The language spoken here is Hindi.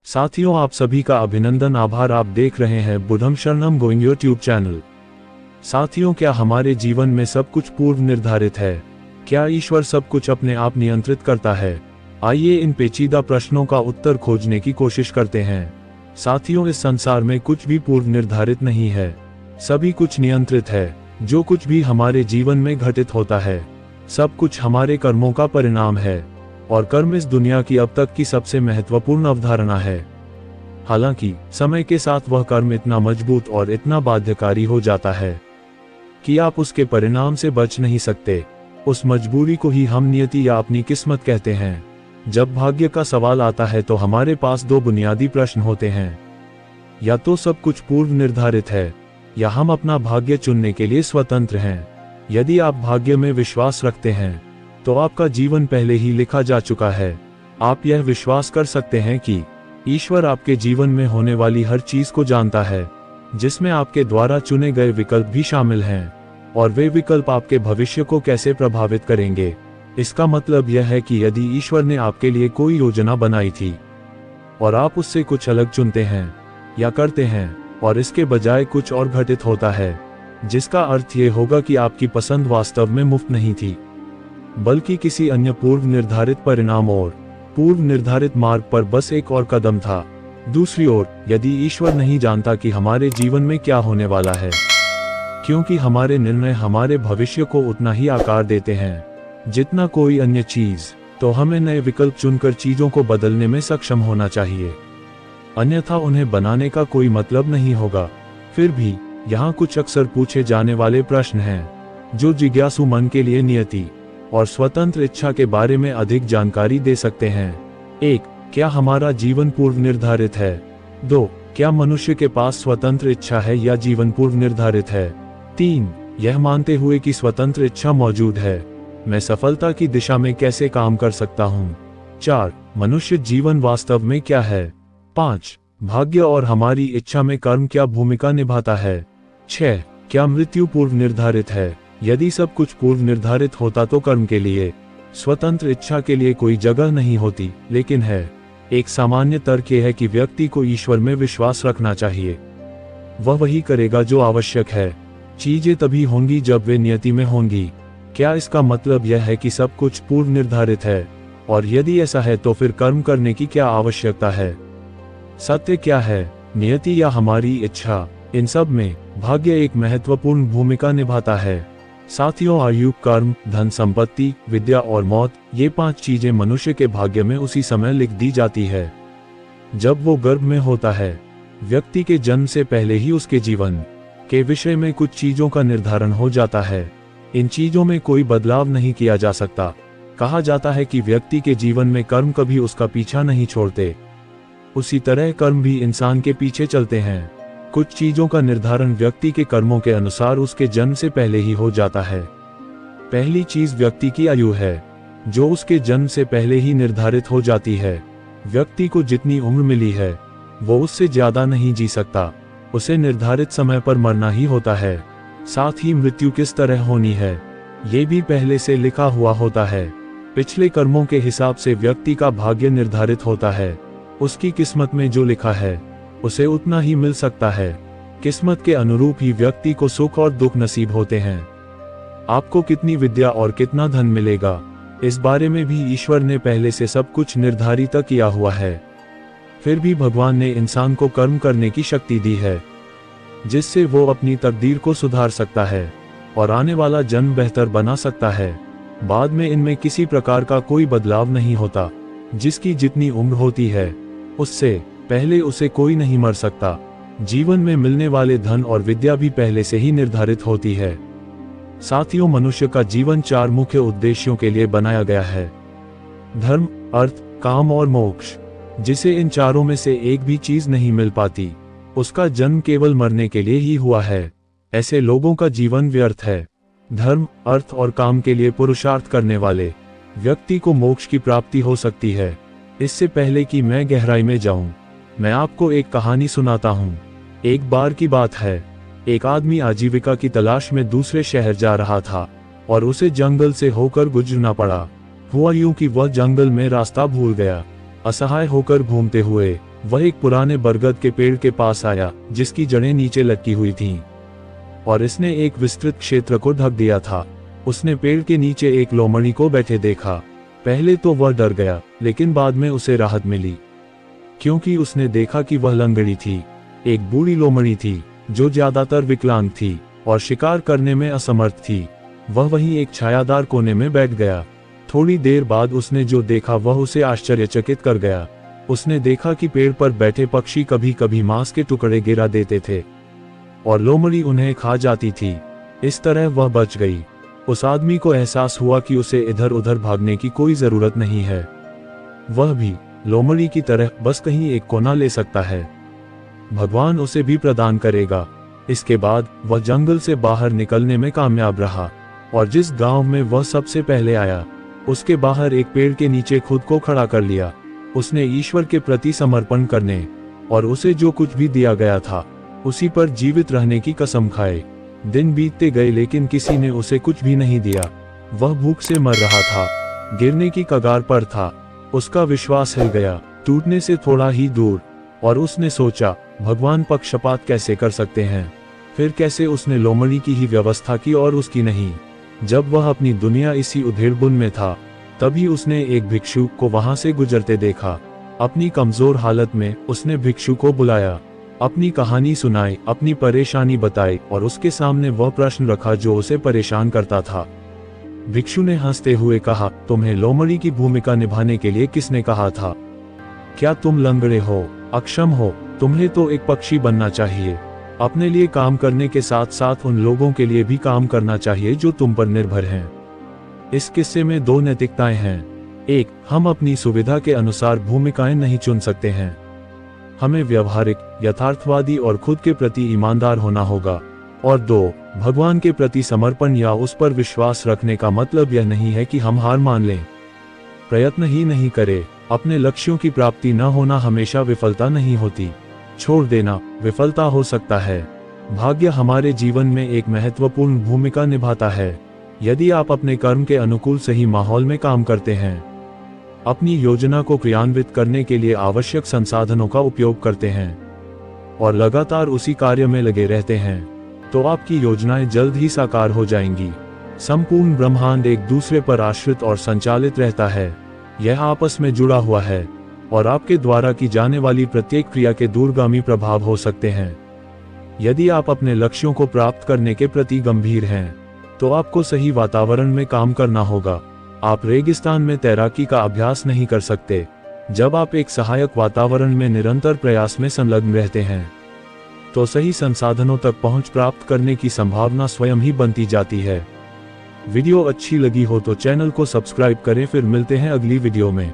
साथियों, आप सभी का अभिनंदन, आभार। आप देख रहे हैं बुद्धम शरणम गोइंग यूट्यूब चैनल। साथियों, क्या हमारे जीवन में सब कुछ पूर्व निर्धारित है? क्या ईश्वर सब कुछ अपने आप नियंत्रित करता है? आइए इन पेचीदा प्रश्नों का उत्तर खोजने की कोशिश करते हैं। साथियों, इस संसार में कुछ भी पूर्व निर्धारित नहीं है, सभी कुछ नियंत्रित है। जो कुछ भी हमारे जीवन में घटित होता है, सब कुछ हमारे कर्मों का परिणाम है, और कर्म इस दुनिया की अब तक की सबसे महत्वपूर्ण अवधारणा है। हालांकि समय के साथ वह कर्म इतना मजबूत और इतना बाध्यकारी हो जाता है कि आप उसके परिणाम से बच नहीं सकते। उस मजबूरी को ही हम नियति या अपनी किस्मत कहते हैं। जब भाग्य का सवाल आता है तो हमारे पास दो बुनियादी प्रश्न होते हैं। या तो सब कुछ पूर्व निर्धारित है, या हम अपना भाग्य चुनने के लिए स्वतंत्र हैं। यदि आप भाग्य में विश्वास रखते हैं तो आपका जीवन पहले ही लिखा जा चुका है। आप यह विश्वास कर सकते हैं कि ईश्वर आपके जीवन में होने वाली हर चीज को जानता है, जिसमें आपके द्वारा चुने गए विकल्प भी शामिल हैं, और वे विकल्प आपके भविष्य को कैसे प्रभावित करेंगे। इसका मतलब यह है कि यदि ईश्वर ने आपके लिए कोई योजना बनाई थी और आप उससे कुछ अलग चुनते हैं या करते हैं, और इसके बजाय कुछ और घटित होता है, जिसका अर्थ ये होगा कि आपकी पसंद वास्तव में मुफ्त नहीं थी, बल्कि किसी अन्य पूर्व निर्धारित परिणाम और पूर्व निर्धारित मार्ग पर बस एक और कदम था। दूसरी ओर, यदि ईश्वर नहीं जानता कि हमारे जीवन में क्या होने वाला है, क्योंकि हमारे निर्णय हमारे भविष्य को उतना ही आकार देते हैं जितना कोई अन्य चीज, तो हमें नए विकल्प चुनकर चीजों को बदलने में सक्षम होना चाहिए, अन्यथा उन्हें बनाने का कोई मतलब नहीं होगा। फिर भी यहाँ कुछ अक्सर पूछे जाने वाले प्रश्न हैं जो जिज्ञासु मन के लिए नियति और स्वतंत्र इच्छा के बारे में अधिक जानकारी दे सकते हैं। 1. क्या हमारा जीवन पूर्व निर्धारित है? 2. क्या मनुष्य के पास स्वतंत्र इच्छा है या जीवन पूर्व निर्धारित है? 3. यह मानते हुए कि स्वतंत्र इच्छा मौजूद है, मैं सफलता की दिशा में कैसे काम कर सकता हूँ? 4. मनुष्य जीवन वास्तव में क्या है? 5. भाग्य और हमारी इच्छा में कर्म क्या भूमिका निभाता है? 6. क्या मृत्यु पूर्व निर्धारित है? यदि सब कुछ पूर्व निर्धारित होता तो कर्म के लिए, स्वतंत्र इच्छा के लिए कोई जगह नहीं होती, लेकिन है। एक सामान्य तर्क यह है कि व्यक्ति को ईश्वर में विश्वास रखना चाहिए। वह वही करेगा जो आवश्यक है। चीजें तभी होंगी जब वे नियति में होंगी। क्या इसका मतलब यह है कि सब कुछ पूर्व निर्धारित है? और यदि ऐसा है तो फिर कर्म करने की क्या आवश्यकता है? सत्य क्या है, नियति या हमारी इच्छा? इन सब में भाग्य एक महत्वपूर्ण भूमिका निभाता है। साथियों, आयु, कर्म, धन संपत्ति, विद्या और मौत, ये 5 चीजें मनुष्य के भाग्य में उसी समय लिख दी जाती है जब वो गर्भ में होता है। व्यक्ति के जन्म से पहले ही उसके जीवन के विषय में कुछ चीजों का निर्धारण हो जाता है। इन चीजों में कोई बदलाव नहीं किया जा सकता। कहा जाता है कि व्यक्ति के जीवन में कर्म कभी उसका पीछा नहीं छोड़ते, उसी तरह कर्म भी इंसान के पीछे चलते हैं। कुछ चीजों का निर्धारण व्यक्ति के कर्मों के अनुसार उसके जन्म से पहले ही हो जाता है। पहली चीज व्यक्ति की आयु है, जो उसके जन्म से पहले ही निर्धारित हो जाती है। व्यक्ति को जितनी उम्र मिली है वो उससे ज्यादा नहीं जी सकता, उसे निर्धारित समय पर मरना ही होता है। साथ ही मृत्यु किस तरह होनी है ये भी पहले से लिखा हुआ होता है। पिछले कर्मों के हिसाब से व्यक्ति का भाग्य निर्धारित होता है। उसकी किस्मत में जो लिखा है उसे उतना ही मिल सकता है। किस्मत के अनुरूप ही व्यक्ति को सुख और दुख नसीब होते हैं। आपको कितनी विद्या और कितना धन मिलेगा, इस बारे में भी ईश्वर ने पहले से सब कुछ निर्धारित किया हुआ है। फिर भी भगवान ने इंसान को कर्म करने की शक्ति दी है, जिससे वो अपनी तकदीर को सुधार सकता है और आने वाला जन्म बेहतर बना सकता है। बाद में इनमें किसी प्रकार का कोई बदलाव नहीं होता। जिसकी जितनी उम्र होती है उससे पहले उसे कोई नहीं मर सकता। जीवन में मिलने वाले धन और विद्या भी पहले से ही निर्धारित होती है। साथियों, मनुष्य का जीवन 4 मुख्य उद्देश्यों के लिए बनाया गया है: धर्म, अर्थ, काम और मोक्ष। जिसे इन चारों में से एक भी चीज नहीं मिल पाती, उसका जन्म केवल मरने के लिए ही हुआ है। ऐसे लोगों का जीवन व्यर्थ है। धर्म, अर्थ और काम के लिए पुरुषार्थ करने वाले व्यक्ति को मोक्ष की प्राप्ति हो सकती है। इससे पहले कि मैं गहराई में जाऊं, मैं आपको एक कहानी सुनाता हूँ। एक बार की बात है, एक आदमी आजीविका की तलाश में दूसरे शहर जा रहा था और उसे जंगल से होकर गुजरना पड़ा। हुआ यूं कि वह जंगल में रास्ता भूल गया। असहाय होकर घूमते हुए वह एक पुराने बरगद के पेड़ के पास आया जिसकी जड़ें नीचे लटकी हुई थीं और इसने एक विस्तृत क्षेत्र को ढक दिया था। उसने पेड़ के नीचे एक लोमड़ी को बैठे देखा। पहले तो वह डर गया, लेकिन बाद में उसे राहत मिली, क्योंकि उसने देखा कि वह लंगड़ी थी, एक बूढ़ी लोमड़ी थी जो ज्यादातर विकलांग थी और शिकार करने में असमर्थ थी। वह वहीं एक छायादार कोने में बैठ गया। थोड़ी देर बाद उसने जो देखा वह उसे आश्चर्यचकित कर गया। उसने देखा कि पेड़ पर बैठे पक्षी कभी कभी मांस के टुकड़े गिरा देते थे और लोमड़ी उन्हें खा जाती थी। इस तरह वह बच गई। उस आदमी को एहसास हुआ कि उसे इधर उधर भागने की कोई जरूरत नहीं है। वह भी लोमड़ी की तरह बस कहीं एक कोना ले सकता है। भगवान उसे भी प्रदान करेगा। इसके बाद वह जंगल से बाहर निकलने में कामयाब रहा और जिस गांव में वह सबसे पहले आया उसके बाहर एक पेड़ के नीचे खुद को खड़ा कर लिया। उसने ईश्वर के प्रति समर्पण करने और उसे जो कुछ भी दिया गया था उसी पर जीवित रहने की कसम खाए। दिन बीतते गए लेकिन किसी ने उसे कुछ भी नहीं दिया। वह भूख से मर रहा था, गिरने की कगार पर था। उसका विश्वास हिल गया, टूटने से थोड़ा ही दूर, और उसने सोचा, भगवान पक्षपात कैसे कर सकते हैं। फिर कैसे उसने लोमड़ी की ही व्यवस्था की और उसकी नहीं। जब वह अपनी दुनिया इसी उधेड़बुन में था तभी उसने एक भिक्षु को वहां से गुजरते देखा। अपनी कमजोर हालत में उसने भिक्षु को बुलाया, अपनी कहानी सुनाई, अपनी परेशानी बताई और उसके सामने वह प्रश्न रखा जो उसे परेशान करता था। भिक्षु ने हंसते हुए कहा, तुम्हें लोमड़ी की भूमिका निभाने के लिए किसने कहा था? क्या तुम लंगड़े हो, अक्षम हो? तुम्हें तो एक पक्षी बनना चाहिए। अपने लिए काम करने के साथ साथ उन लोगों के लिए भी काम करना चाहिए जो तुम पर निर्भर हैं। इस किस्से में दो नैतिकताएं हैं। एक, हम अपनी सुविधा के अनुसार भूमिकाएं नहीं चुन सकते हैं। हमें व्यवहारिक, यथार्थवादी और खुद के प्रति ईमानदार होना होगा। और दो, भगवान के प्रति समर्पण या उस पर विश्वास रखने का मतलब यह नहीं है कि हम हार मान लें, प्रयत्न ही नहीं करें। अपने लक्ष्यों की प्राप्ति न होना हमेशा विफलता नहीं होती। छोड़ देना विफलता हो सकता है। भाग्य हमारे जीवन में एक महत्वपूर्ण भूमिका निभाता है। यदि आप अपने कर्म के अनुकूल सही माहौल में काम करते हैं, अपनी योजना को क्रियान्वित करने के लिए आवश्यक संसाधनों का उपयोग करते हैं और लगातार उसी कार्य में लगे रहते हैं, तो आपकी योजनाएं जल्द ही साकार हो जाएंगी। संपूर्ण ब्रह्मांड एक दूसरे पर आश्रित और संचालित रहता है। यह आपस में जुड़ा हुआ है और आपके द्वारा की जाने वाली प्रत्येक क्रिया के दूरगामी प्रभाव हो सकते हैं। यदि आप अपने लक्ष्यों को प्राप्त करने के प्रति गंभीर हैं, तो आपको सही वातावरण में काम करना होगा। आप रेगिस्तान में तैराकी का अभ्यास नहीं कर सकते जब आप एक सहायक वातावरण में निरंतर प्रयास में संलग्न रहते हैं। तो सही संसाधनों तक पहुंच प्राप्त करने की संभावना स्वयं ही बनती जाती है। वीडियो अच्छी लगी हो तो चैनल को सब्सक्राइब करें। फिर मिलते हैं अगली वीडियो में।